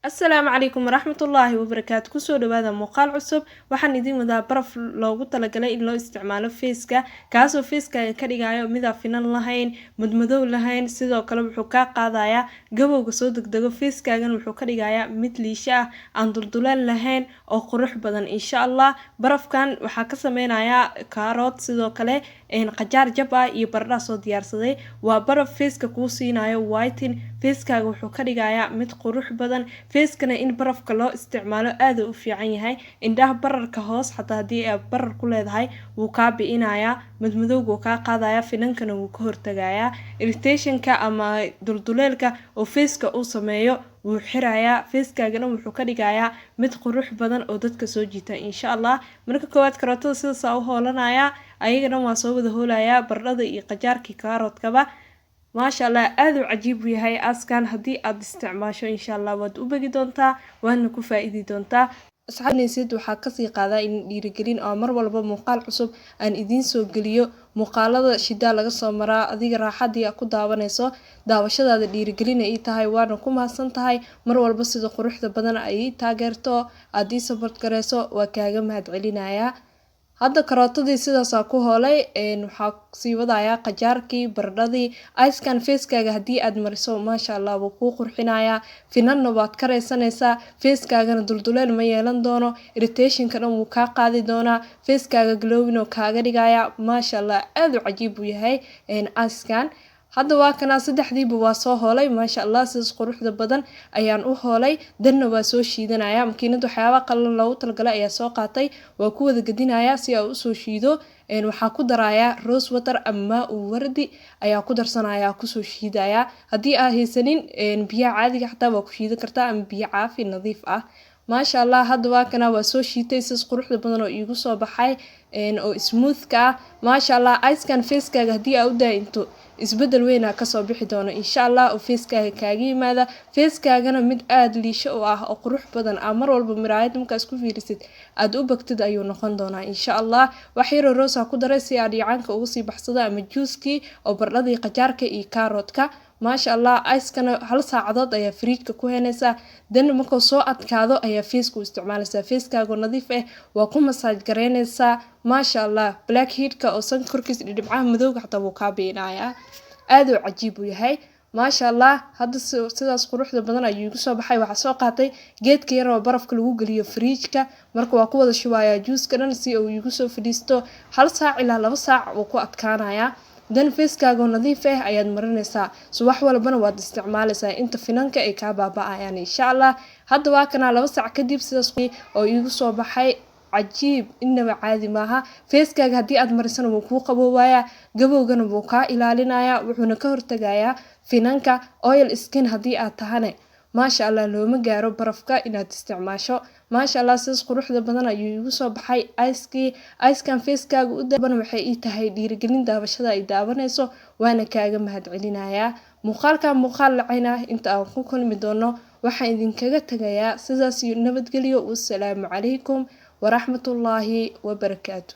السلام عليكم ورحمة الله وبركاته كسو دوادا مقال عصب waxaan idin wadaa baraf loogu talagalay in loo isticmaalo feeska kaasoo feeska ka dhigayo mid aan finan lahayn madmadow lahayn sidoo kale wuxuu ka qaadayaa gabowga soo degdego feeskaagan wuxuu ka dhigayaa mid liisha ah aan duldulaan lahayn oo qurux badan insha Allah barafkan waxaa ka sameynayaa karoot sidoo kale qajaar jab ah iyo baradho soo diyaarsaday waa baraf feeska kuu siinayo whiten feeskaaga wuxuu ka dhigayaa mid qurux badan feeskana in barafka loo isticmaalo aad u fiican yahay indhaha bararka hoos xataa hadii ay barar ku leedahay wuu ka bi'inayaa madmadowga ka qaadaya finankana wuu ka hortagayaa irritationka ama dulduleelka oo feeska uu sameeyo wuu xirayaa feeskaagana wuxuu ka dhigayaa mid qurux badan oo dadka soo jiita insha Allah marka koowaad karootada sidaas u hoolanaya ayagana waa soo wada hoolaya baradhada iyo qajaarkii karootkaba ما شاء الله أذو عجيب وياي أسكان هدي أستعماشه إن شاء الله ودوبقي دونتا وأنا كفائدي دونتا أصحابني سيد وحكسي قادا إن يرجلين أمر ولا بمقال عصب أن إدين سوق جليو مقالة شدة لقصة مرا أذيك راح دي أكو داونيسو داوشة هذا اللي يرجلين أي تهاي وانا كم هسنت هاي مر ولا بس إذا قروح بدنا أي تاجرتو أدي سبرت كراسو وكاجم هاد علينا يا hadda karootadii sidaas ku hoolay waxaa sii wadaaya qajaarkii baradhadii ice-kan feeskaaga hadii aad mariso maasha Allah wuu ku qurxinayaa finanna waad ka reysanaysaa feeskaagana dulduleel ma yeelan doono irritationka dhan wuu ka qaadi doonaa feeskaaga glowing oo kaaga dhigaya maasha Allah aad u cajiib u yahay ice-kan hadda waa kana saddexdiiba waa soo hoolay maasha Allah sidaas quruxda badan ayaan u hoolay danna waa soo shiidanaya makiinada waxyaabo qalan loogu talagalay ayaa soo qaatay waa ku wada gadinaya si ay u soo shiido waxaa ku daraya rose water ama wardi ayaa ku darsanaya ku soo shiidaya hadii aad haysanin biyo caadiga xataa waa ku shiidan kartaa ama biyo caafi nadiif ah maasha Allah hadda waa kana waa soo shiitay sidaas quruxda badan oo iigu soo baxay oo smooth ka maasha Allah ice-kan feeskaaga hadii aad u daayinto isbedel weyn ka soo bixi doono insha Allah oo feeskaaga kaaga yimaada feeskaagana mid aad liisho oo ah oo qurux badan mar walba miraayad markaas ku fiirisid aad u bagtid ayuu noqon doonaa insha Allah wax yar oo roos ku daray si aad yacanka ugu sii baxsado ama juice-kii oo baradhadii qajaarka iyo karootka maasha Allah ice-kana hal saacadood ayaa fridge-ka ku heynaysa dan markuu soo adkaado ayaa feesku isticmaalaysaa feeskaaga nadiif ah waa ku massage gareynaysaa maasha Allah blackhead-ka oo san korkiisa dhibcaha madowga xataa wuu ka biinayaa aad u cajiib u yahay maasha Allah hadda sidaas quruxda badan ayuu igu soo baxay waxa soo qaatay geedka yar oo barafka lagu galiyo fridge-ka marka waa ku wada shubayaa juice-ka dhan si uu igu soo fadhiisto hal saac ilaa 2 saac uu ku adkaanaya dan feeskaaga nadiif ah ayaad marinaysaa subax walbana waad isticmaalaysaa inta finanka ay ka baaba'ayaan insha Allah hadda waa kana 2 saac kadib sidaas oo igu soo baxay cajiib inaba caadi maaha feeskaaga hadii aad marisana wuu ku qabowaya gabowgana wuu ka ilaalinaya wuxuuna ka hortagayaa finanka oil skin hadii aad tahane maasha Allah looma gaaro barafka inaad isticmaasho maasha Allah sidaas quruxda badan ayuu igu soo baxay ice-kan feeskaaga u daaban waxay ii tahay dhiirigelin daawashada ay daawanayso waana kaaga mahadcelinayaa muuqaal lacayna inta aan ku kulmi doono waxaan idinkaga tagayaa sidaas iyo nabadgelyo wassalaamu calaykum ورحمة الله وبركاته.